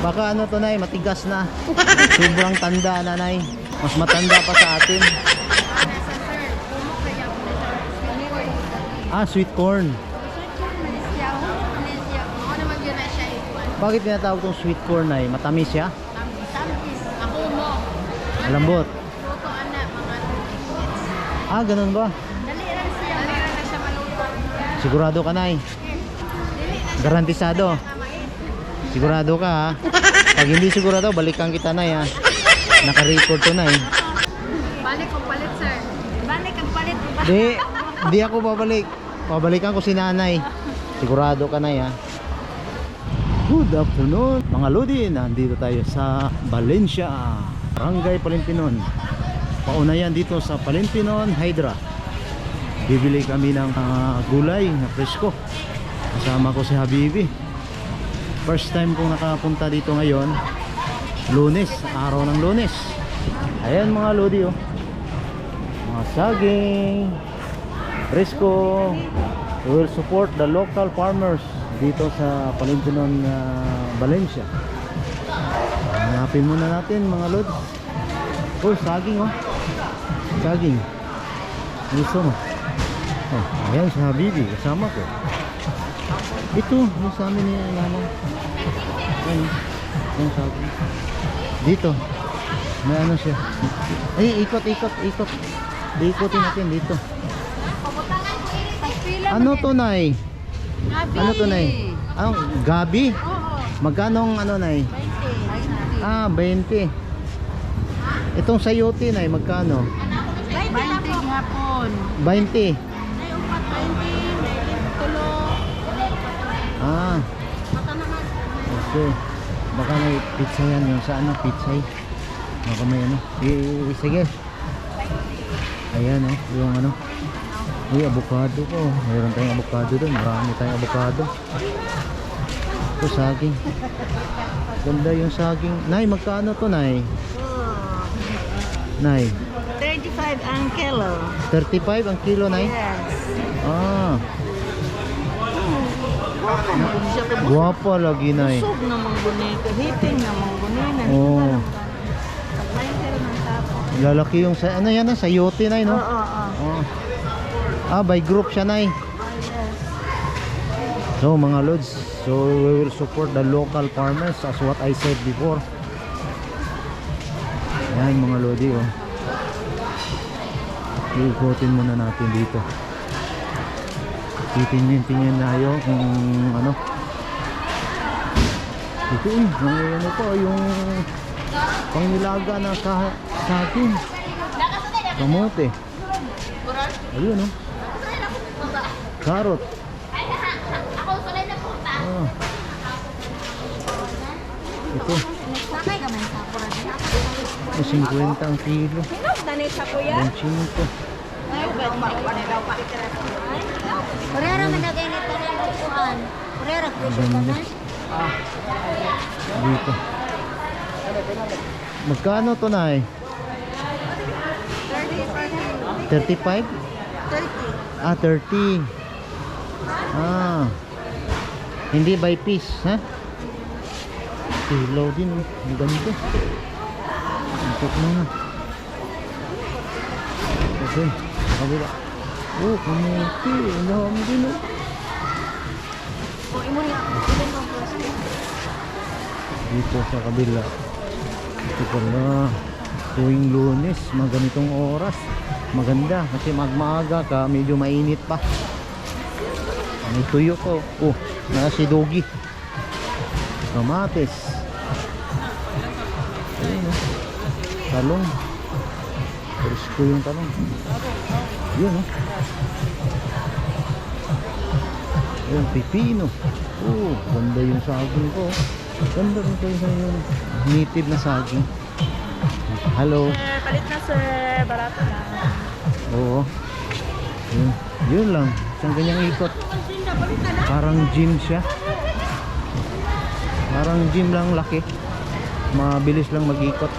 Baka ano to, Nay, matigas na. Sobrang tanda na, Nay. Mas matanda pa sa atin. Ah, sweet corn. Bakit tinatawag tong sweet corn, Nay? Matamis siya? Malambot. Ah, ganun ba? Sigurado ka, Nay? Garantisado? Sigurado ka, ha? Pag hindi sigurado, balikan kita, Nay, ha? Naka-record to, Nay. Balik o palit, sir? Balik ang palit. Di ako babalik. Pabalikan ko si Nanay. Sigurado ka, Nay, ha? Good afternoon, mga Lodi. Nandito tayo sa Valencia, Barangay Palimpinon. Pauna yan dito sa Palimpinon Hydra. Bibili kami ng gulay na presko. Kasama ko si Habibi. First time kong nakapunta dito ngayon. Lunes, araw ng Lunes. Ayan mga Lodi, oh. Mga saging presko. We will support the local farmers dito sa Palimpinon, Valencia. Hanapin muna natin mga Lodi. Oh, saging, oh. Saging. Gusto mo? Oh, ayan si Habibi, kasama ko. Ito, yung sa amin ni Nanay. Ayan, yung saging. Dito, may ano siya. Ay, ikot. Ikutin natin dito. Ano to, Nay? Ano to, Nay? Ang gabi? Magkano ano, Nay? 20. Ah, 20. Itong sayote, Nay, magkano? 20 hapon. 20. Ay, upat 20. Tulo. Ah, Mata naman. okay. Baka may pizza yan, yung sa ano, pizza. Baka may ano. Sige. Ayan, oh, yung ano. Uy, avocado ko. Mayroon tayong avocado doon. Marami tayong avocado. Ito, saging. Ganda yung saging. Nay, magkano to, Nay? Nay, 35 ang kilo. 35 ang kilo, Nay? Yes. Ah, guwapa lagi, Nay. Usog na mga bonito. Hiping na mga bonito. Oh, Pag-20 ng tapo. lalaki yung sa, ano yan, sayote, Nay, no? Oo. Oh. Ah, by group siya, Nay. So mga Lods, so we will support the local farmers as what I said before. Ayan mga Lodi, oh. Iikutin muna natin dito. Titingin tayo kung ano. Ito may ano pa, yung pangnilaga na saging. Kamote. Ayun, oh. Carrot. Ah. Ito. 50 ang kilo. 25. Kurera managay nito ng lupuan. Kurera presyo ka na. Dito. Magkano to, Nay? 35? 30. Ah, 30. Ah. Hindi by piece, ha? Kilo din, oh. Ang ganda. Ikot mo nga. Okay, kabila. Oh, kamuti. Ang dami din, oh. O, imo niya. Ilan mo first? Dito sa kabila. Ito pala. Tuwing Lunes, mga ganitong oras. Maganda kasi magmaaga ka, medyo mainit pa. May tuyo ko. Oh, nasa si Dogi. Kamatis. Ayun, oh. Talong. Presko yung talong. Yun, oh. Ayun, pipino. Oh, ganda yung saging ko. Ganda rin kayo sa yung native na saging. Hello. Sir, palit na sir. Barato lang. Oo. Yun lang. Isang ganyang ikot. Parang gym siya. Parang gym lang laki. Mabilis lang mag-ikot.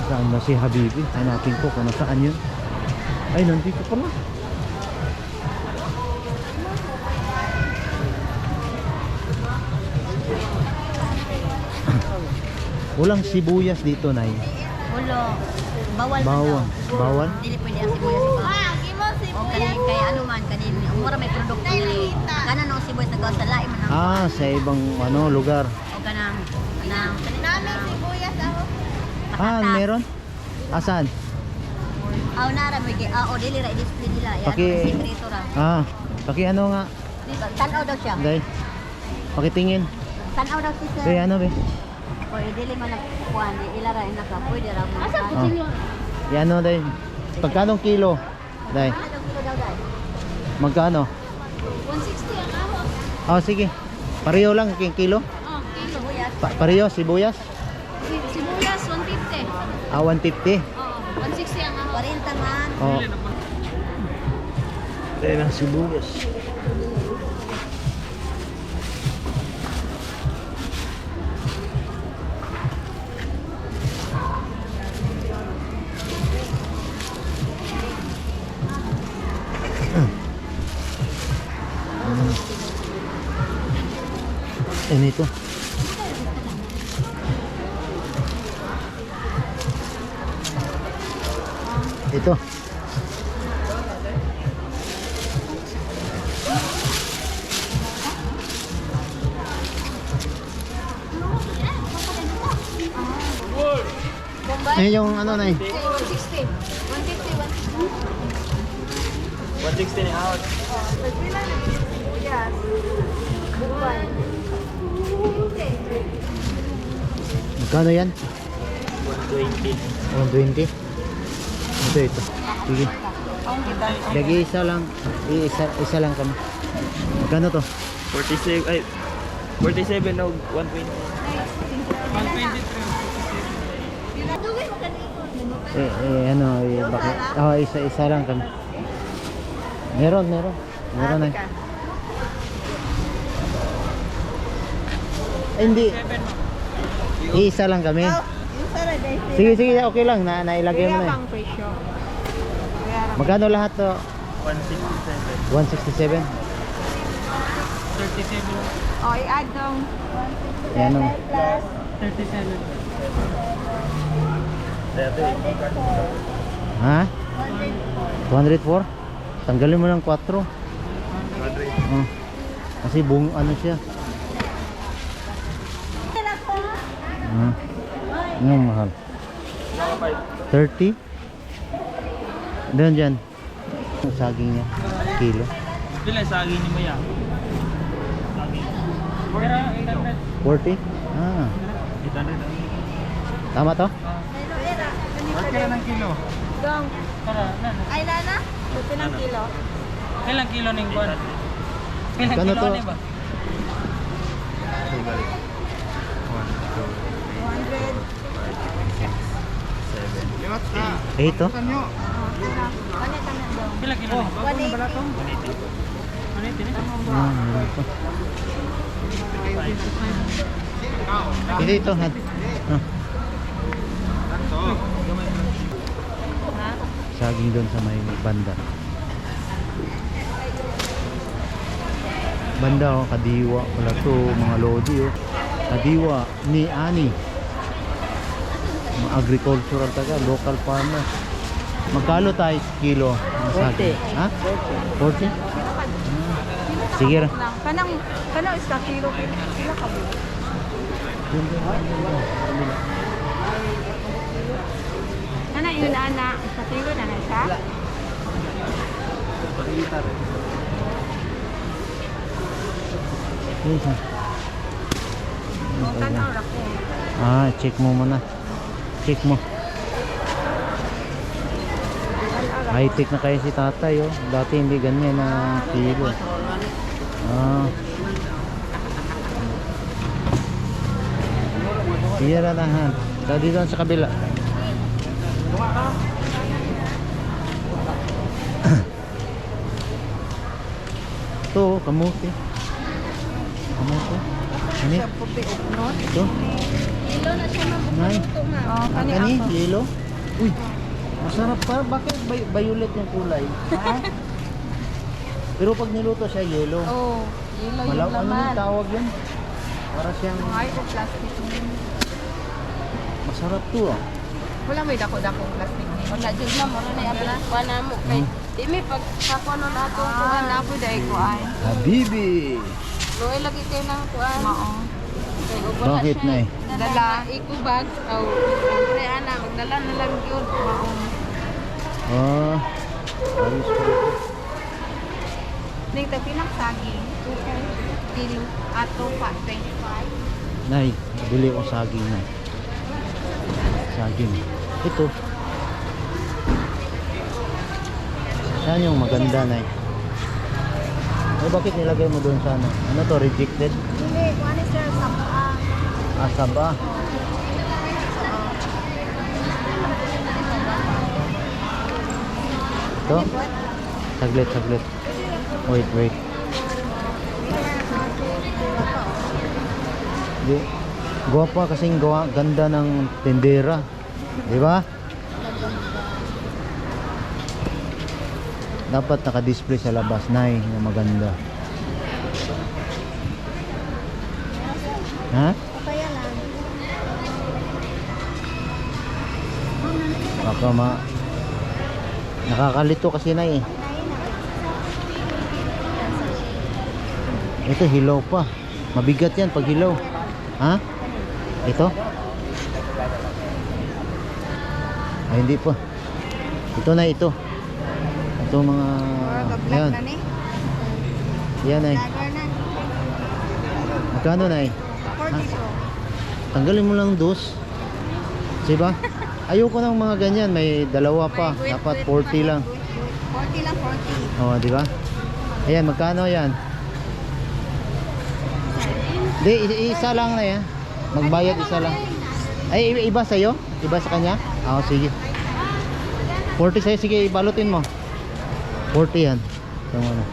Saan na si Habibi? Hanapin ko kung nasaan yun. Ay, nandito pala. Walang sibuyas dito, Nay. Ulo. Bawal man Bawal. daw. Bawal? Dili pwede ang sibuyas sa bawal. O kanin kay ano man kanin. Umura may produkto dili. Kanan ang sibuyas nagawa sa lain man. Ah, sa ibang lugar. O kanang namin sibuyas ako. Ah, meron? Asan? Aw nara mo gi. O dili ra i-display nila. Yan Paki- ang sekreto ra. Ah, ano nga. Tanaw daw siya. Day. Pakitingin. Tanaw daw si sir. Be, ano be? O dili man nagkuan di ilara ina ka pwede ra mo. Asa po Oh. Yan ano, Day. Pagkanong kilo? Day. Anong kilo daw dai? Magkano? 160 ang ahos. Oh, sige. Pareho lang king kilo? Oh, kilo buyas. Pareho, sibuyas? Sibuyas 150. Ah, 150. Oo, 160 ang ahos. 40 man. Oh. Ayan ang sibuyas. Ano ito? Ito. Eh yung ano na 160. 150, 160 ni out. Magkano yan? 120. 120. Ito. Sige. Lagi isa lang. Isa lang kami. Magkano to? 47 ay 47 o 120. Bakit? Oh, isa lang kami. Meron na. Ay, hindi. Isa lang kami. Sige, okay lang. Nailagay mo na. Magkano lahat to? 167. 167. 37. Oh, i-add dong. Yan o. 37. Ha? 204? Tanggalin mo ng 4. Oh. Kasi ano siya. Yung mahal. 30? Doon dyan. Ang saging niya. Kilo. Pila saging ni Maya? Saging. 40? Ah. 800. Tama to? Kailan ng kilo? Dong. Para na. Ay, Lana? Buti ng kilo. Kailan kilo ning kuan? Kailan Kano kilo to? ni ba? 8 to? Pila kilo ni? 180. 180 ni? Ah, meron pa. Hindi ito. Ah. Saging doon sa may banda. Banda kadiwa pala to mga lodi Kadiwa ni Ani. Mga agricultural taga, local farmer. Magkano tayo kilo ng saging? Ha? 40? Sige ra. Kanang is ka kilo. Kila ka ba? Ana yun, Ana. Sa kilo na siya? Yes, ah. Kung tanaw ra ko. Check mo muna. Check mo. High-tech na kayo si tatay, oh. Dati hindi ganyan na kilo. Sige na lahat. Dito doon sa kabila. Ito, kamuti. Kamuti. Ano? Puti ugnot. Ito. Kilo na siya Nay. Oh, kani Kani, ako. yelo. Uy, masarap pa. Bakit violet yung kulay? Pero pag niluto siya, yellow. Oh, yelo yung Malaw, ano laman. yung tawag yun? Para siyang... Ay, ko plastic. Sarap to ah. Wala may dako-dakong plastic. Wala jud na mo na abla pa na mo kay dimi pag kapono na to kuan na ako dai ko ay. Habibi! Loy lagi kay nang kuan. Mao. Kay ug wala Bakit na eh? Dala ikubag aw pre ana magdala na lang gyud. Ah, ayos pa rin. Ning tapinang saging. Kilo ato pa 25. Nay, bili ko saging na. Saging. Ito. Saan yung maganda, Nay? Eh, bakit nilagay mo doon sana? Ano to, rejected? Hindi, kuha ni sir, sampang. Asaba. Ito? Saglit, saglit. Wait, wait. Di. Guwapa kasing ganda ng tendera. Di ba? Dapat naka-display sa labas, Nay, na maganda. Ha? Kaya lang. Baka nakakalito kasi, Nay. Ito hilaw pa. Mabigat yan pag hilaw. Ha? Ito? Ay, hindi pa. Ito na ito. Ito mga... Ayan. Yan, Nay. Magkano, Nay? 40 Tanggalin mo lang dos. Diba? Ayoko ng mga ganyan. May dalawa pa. Dapat 40 lang. 40 lang, 40. Oh, di ba? Ayan, magkano yan? Di, isa lang na yan. Magbayad isa lang. Ay, iba sa'yo? Iba sa kanya? Oo, sige. 40 sa'yo. Sige, ibalutin mo. 40 yan. Ito mo na.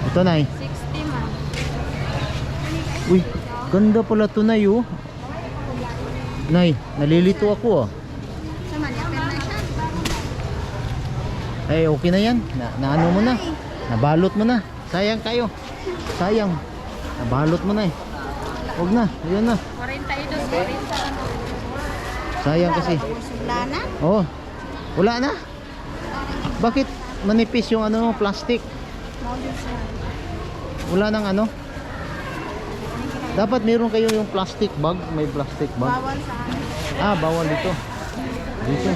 Ito, Nay. 60 man. Uy, ganda pala ito, Nay, oh. Nay, nalilito ako, ah. Sama niya, pero na siya. Ay, okay na yan. Naano mo na. Nabalot mo na. Sayang kayo. Sayang. Nabalot mo na eh. Huwag na. Ayun na. 42, 40. Sayang kasi. Wala na. Oh. Wala na. Bakit manipis yung ano, plastic? Wala nang ano? Dapat meron kayo yung plastic bag. May plastic bag. Bawal sa amin. Ah, bawal dito. Dito.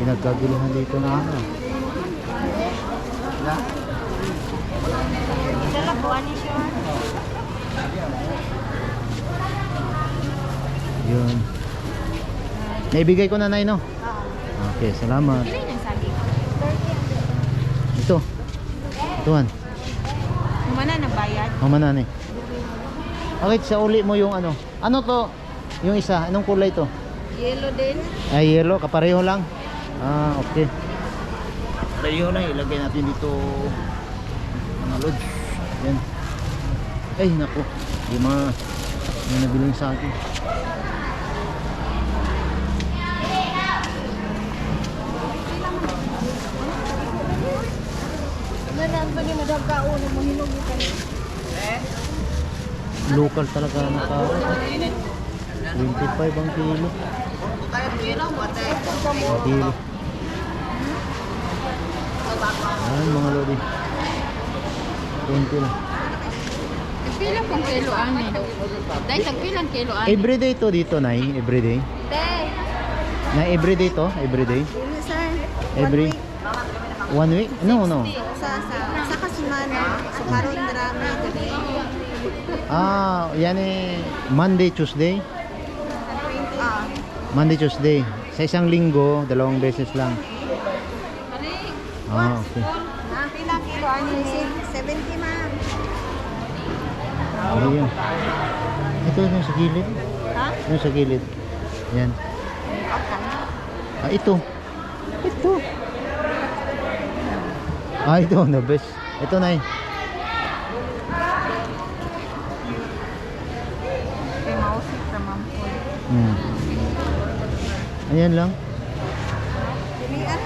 Pinagkaguluhan dito na ano. Dala buwan ni siya. Yun. Naibigay ko na, Nay, no? Oo. Okay, salamat. Ilan yung saging? Ito. Ituan. Humana na bayad. Mamanani. Bakit sa uli mo yung ano? Ano to? Yung isa, anong kulay to? Yellow din. Ay, yellow, kapareho lang. Ah, okay. Pareho na, ilagay natin dito mga lods. Yan. Ay, naku. May nabiling sa akin. Meron pa ni madag kaon mo hinog ka ni. Local talaga na karot. 25 ang kilo. Ang kilo. Ayan mga lodi. 20 lang. Pila pong kilo ani. Dai tag pilang kilo ani. Everyday to dito, Nay? Everyday? Na everyday to? Everyday? Dili sir. Every 1 week? No, no. Sa kasimana. So karon drama gani. Ah, yan eh Monday, Tuesday. Ah. Monday, Tuesday. Sa isang linggo, 2 beses lang. Ah, okay. Na pila kilo ani 70 ma'am. Ayun. Ito yung sa gilid. Ha? Yung sa gilid. Yan. Okay. Ah, ito. Ito. Ah, ito. The best. Ito, Nay. Kay mausik sa mampol. Ayan lang. Dilian.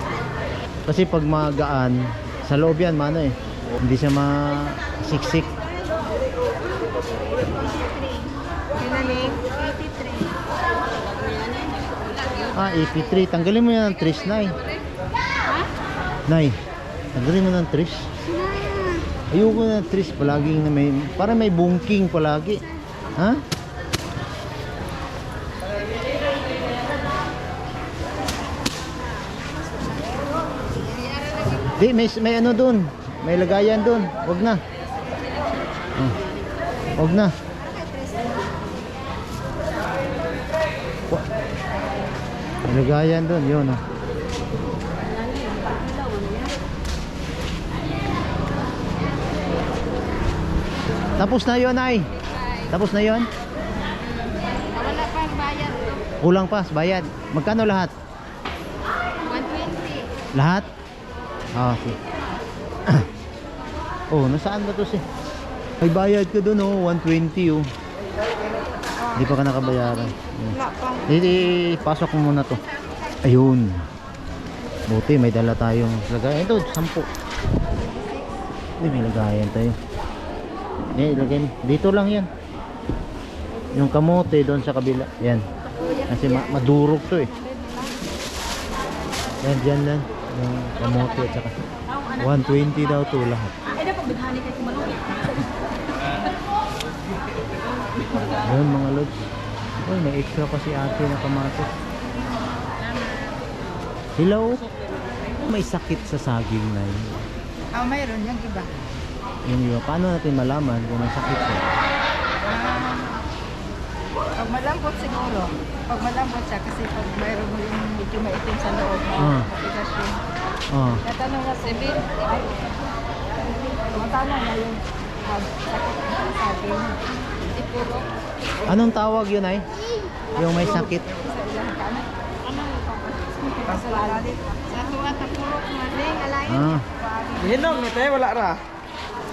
Kasi pag magaan, sa loob yan, mano eh. Hindi siya masiksik. Kinaling, 83. Ah, 83. Tanggalin mo yan ng tris, Nay. Nay, tanggalin mo ng tris. Ayoko na ng tris palaging na may, para may bungking palagi. Ha? Di, may ano dun. May lagayan dun. Wag na. Oh. Wag na. May lagayan dun. Yun, oh. Tapos na yun, Ay. Tapos na yun. Wala pang bayad. Kulang pa, bayad. Magkano lahat? 120. Lahat? Ah, sige. Oh, nasaan ba to si? May bayad ka doon, oh, 120, oh. Hindi pa ka nakabayaran. Wala pang. Pasok mo muna to. Ayun. Buti, may dala tayong lagayan. Ito, 10. May lagayan tayo. Ilagay mo. Dito lang yan. Yung kamote doon sa kabila. Yan. Kasi madurog to eh. Yan, dyan lang. Yung kamote at saka 120 daw to lahat. Yun mga lods. Uy, may extra pa si ate na kamatis. Hello? May sakit sa saging na yun. Mayroon yung iba. Yung iba, paano natin malaman kung may sakit siya? Pag malambot siguro. Pag malambot siya kasi pag mayroon mo yung medyo maitim sa loob. Matigas yun. Natanong na si Bill. Matanong na yung sakit ng saging. Siguro. Anong tawag yun ay? Yung may sakit? Sa ilang kanan. Kasalalit. Sa tuwa tapurok maling alay. Hinom ni tayo, wala ra.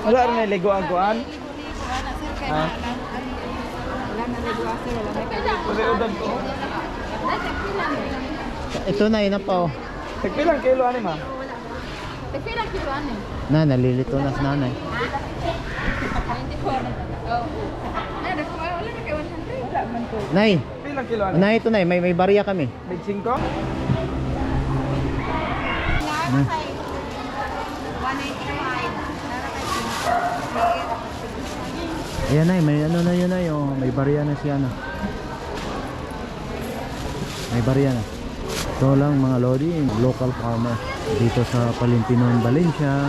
Wala ra na ligo-aguan. Wala sir kay Ah. Wala na nagwasa, wala na kaligo. Kasi udan ko. Ito na, ina pa oh. Tagpilang kilo ani ma? Pila kilo ani? Na, nalilito na sa nanay. 24. Oh. Ada ko wala na kay 100. Wala man ko. Nay, Pilang kilo ani? nay ito nay, may barya kami. Big 5? Na. 185. Ayan nay, may ano na yun nay, oh. May barya na si ano. May barya na. Ito lang mga lodi, local farmer dito sa Palimpinon, Valencia.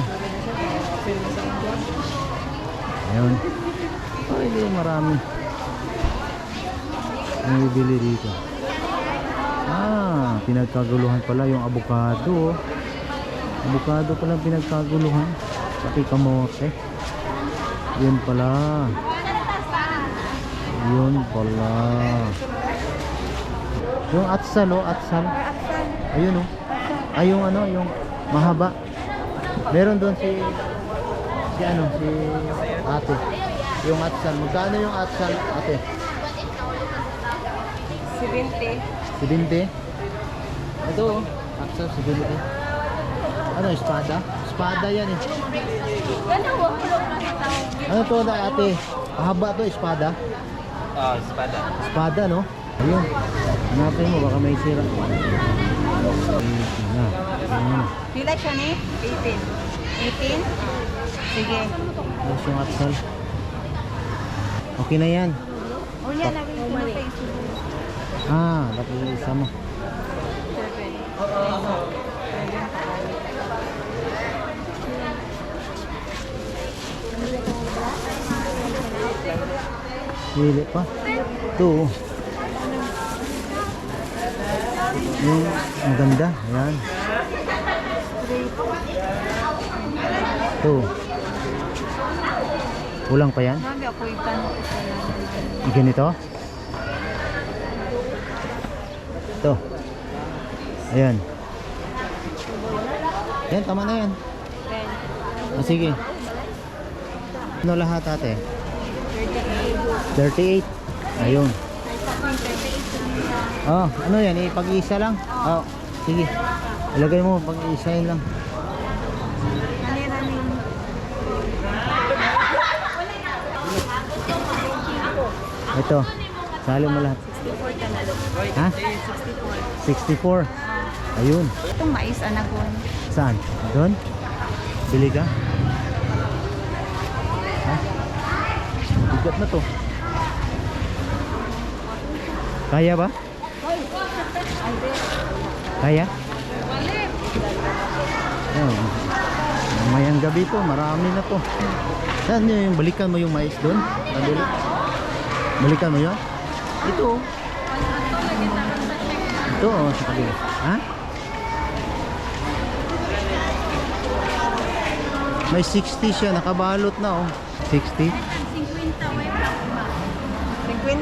Ayun. Ay, di marami. Ang bibili dito. Ah, pinagkaguluhan pala yung avocado. Avocado pala pinagkaguluhan. Pati kamote. Yun pala. Yun pala. Yung atsal, oh, atsal. Ayun, oh. Ay, yung ano, yung mahaba. Meron doon si ano, si ate. Yung atsal. Magkano yung atsal, ate? 70. 70? Ito, oh. Atsal, 70. Ano, espada? Espada yan, eh. Ano to na, ate? Mahaba to, espada? Ah, espada. Espada, no? Ayun. Hanapin mo, baka may sira. Ayun na. Ayun. Pila siya ni? 18. 18? Sige. Tapos yung atsal. Okay na yan. O yan, lagi ko na Facebook. Ah, dapat yung isa mo. Hili pa. Ito. Oh. Yung maganda. Ayan. Ito. Kulang pa yan? Sabi ako ikan. Ganito? Ito. Ayan. Yan, tama na yan. Ah, sige. Ano lahat ate? 38. Ayun. Oh, ano yan? Ipag-isa lang? Oh, sige. Ilagay mo, pag-isahin lang. Kanina ni Ito. Salo mo lahat. 64 ka na lo. Ha? 64. 64. Ayun. Itong mais anagon. Saan? Doon? Bili ka? Ha? Bigat na to. Kaya ba? Kaya? Ayun. Mamayang gabi to, marami na to. Saan yun yung balikan mo yung mais doon? Nandun? Balikan mo yun? Ito. Ito, oh, sa kabila. Ha? May 60 siya, nakabalot na oh. 60? 50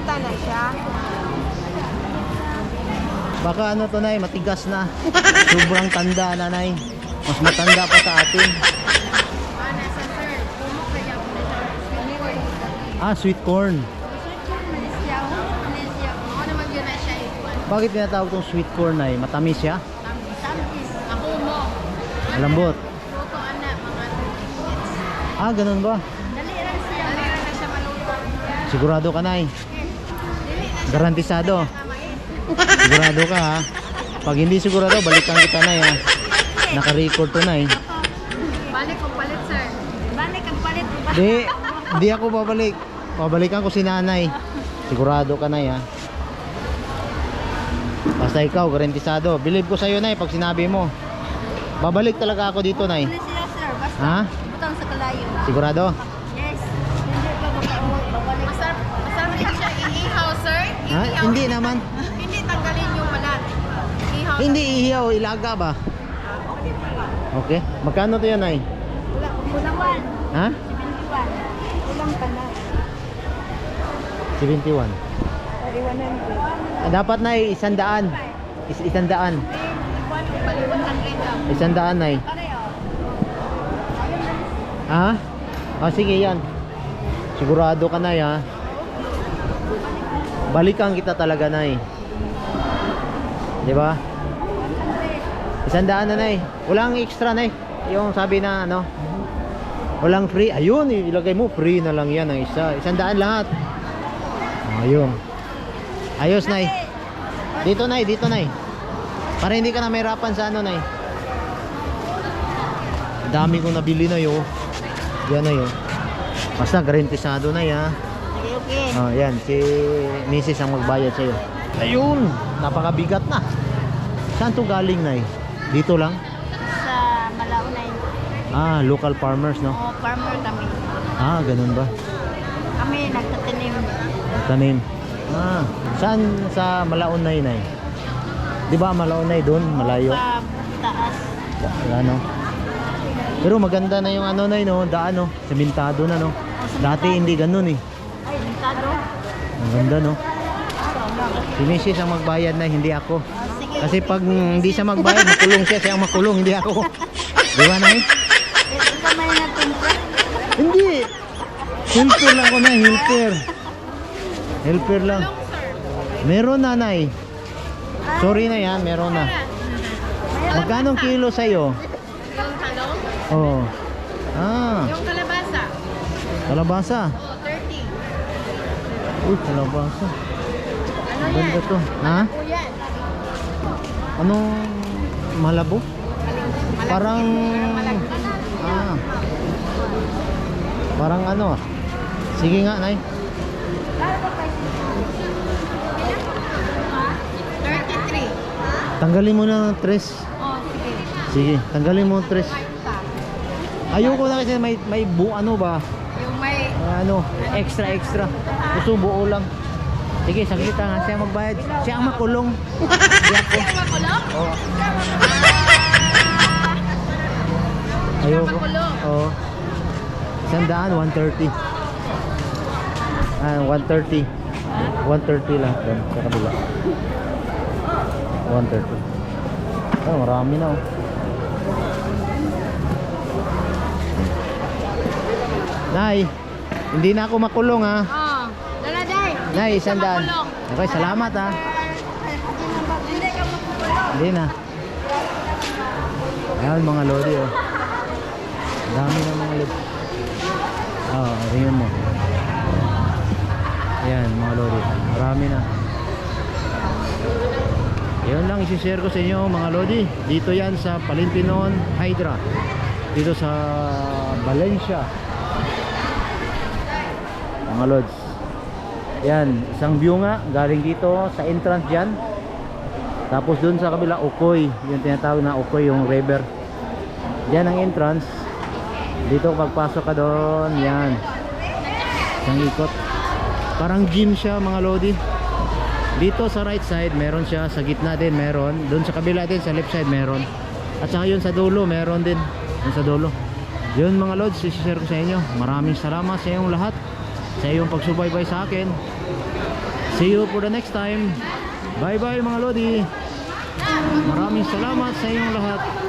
na siya. Baka ano to, Nay, matigas na. Sobrang tanda na, Nay. Mas matanda pa sa atin. Ah, sweet corn. Bakit tinatawag tong sweet corn, Nay? Matamis siya? Malambot. Ah, ganun ba? Sigurado ka, Nay? Garantisado? Sigurado ka, ha? Pag hindi sigurado, balikan kita, Nay, ha? Naka-record to, Nay. Balik ko palit, sir. Balik ang palit. Di ako babalik. Babalikan ko si Nanay. Sigurado ka, Nay, ha? Basta ikaw, garantisado. Believe ko sa'yo, Nay, pag sinabi mo. Babalik talaga ako dito, Nay. Palit siya, sir. Basta Ha? butang sa kalayo. Sigurado? Yes. Hindi ka makauwi. Babalik. Masarap din siya iihaw, sir. Ha? Hindi naman. Hindi tanggalin yung balat. Ihaw. Hindi ihiyaw, ilaga ba? Okay. Magkano to yan, Nay? Wala. Kunawan. Ha? 71. Ulang ka na. 71. 100. Ah, dapat, Nay, 100. 100. 100, Nay. Ha? Ah, sige yan. Sigurado ka, Nay, ha? Balikan kita talaga, Nay. Di ba? 100 na, Nay. Walang extra, Nay. Yung sabi na ano, walang free. Ayun, ilagay mo, free na lang yan ang isa. 100 lahat. Ayun. Ayos, Nay. Dito, Nay, dito, Nay. Para hindi ka na mahirapan sa ano, Nay. Dami kong nabili na yun. Yan na yun. Basta garantisado na yan. Okay. Oh, yan, si Mrs. ang magbayad sa'yo. Ayun, napakabigat na. Saan to galing, Nay? Dito lang? Sa Malaunay. Ah, local farmers, no? O, farmer kami. Ah, ganun ba? Kami nagtatanim. Tanim. Ah, saan sa Malaunay, Nay? Di ba Malaunay doon, malayo? Pa taas. Ano? Pero maganda na yung ano, Nay, no? Daan, no? Sementado na, no? Dati hindi ganun, eh. Ay, limitado. Ang ganda, no? Si Mrs. ang magbayad na, hindi ako. Sige. Kasi pag hindi siya magbayad, makulong siya. Siya ang makulong, hindi ako. Di ba, Nay? Ito ka may nagtimpla. Hindi. Helper lang ko, Nay. Helper. Helper lang. Meron na, Nay. Sorry na yan, meron na. Magkano kilo sa'yo? Yung talong. Oo. Ah, Yung kalabasa. kalabasa. Oh, 30. Uy, kalabasa. Ano Ang yan? ganda to. Ha? O yan. Anong malabo? Parang... Ah. Parang ano. Sige nga, Nay. 33. Tanggalin mo na ng tres. Oh, sige. Sige, tanggalin mo ng tres. Ayoko na kasi may ano ba? Yung may... Ano, extra. Gusto buo lang. Sige, saglit lang. Siya ang magbayad. Siya ang makulong. Hindi ako. Makulong? Oo. Ayoko. makulong. Oo. 100, 130. Ah, 130. 130 lang doon sa kabila. 130. Oh, marami na oh. Nay, hindi na ako makulong ha. Oh, dala day. Nay, 100. makulong. Okay, salamat ha. Hindi ka makulong. Hindi na. Ayan mga lodi oh. Dami ng mga lodi. Oh, tingnan mo. Ayan, mga mga lodi. Marami na. Yun lang isi-share ko sa inyo mga lodi. Dito yan sa Palimpinon Hydra, dito sa Valencia mga lods. Yan, isang view nga galing dito sa entrance dyan. Tapos dun sa kabila Ukoy, yung tinatawag na Ukoy, yung river. Yan ang entrance. Dito pagpasok ka doon, yan, isang ikot. Parang gym siya mga lodi. Dito sa right side meron siya, sa gitna din meron, doon sa kabila din sa left side meron, at saka yun sa dulo meron din, yun sa dulo. Yun mga lods, i-share ko sa inyo. Maraming salamat sa inyong lahat, sa iyong pagsubaybay sa akin. See you for the next time. Bye bye mga lodi. Maraming salamat sa inyong lahat.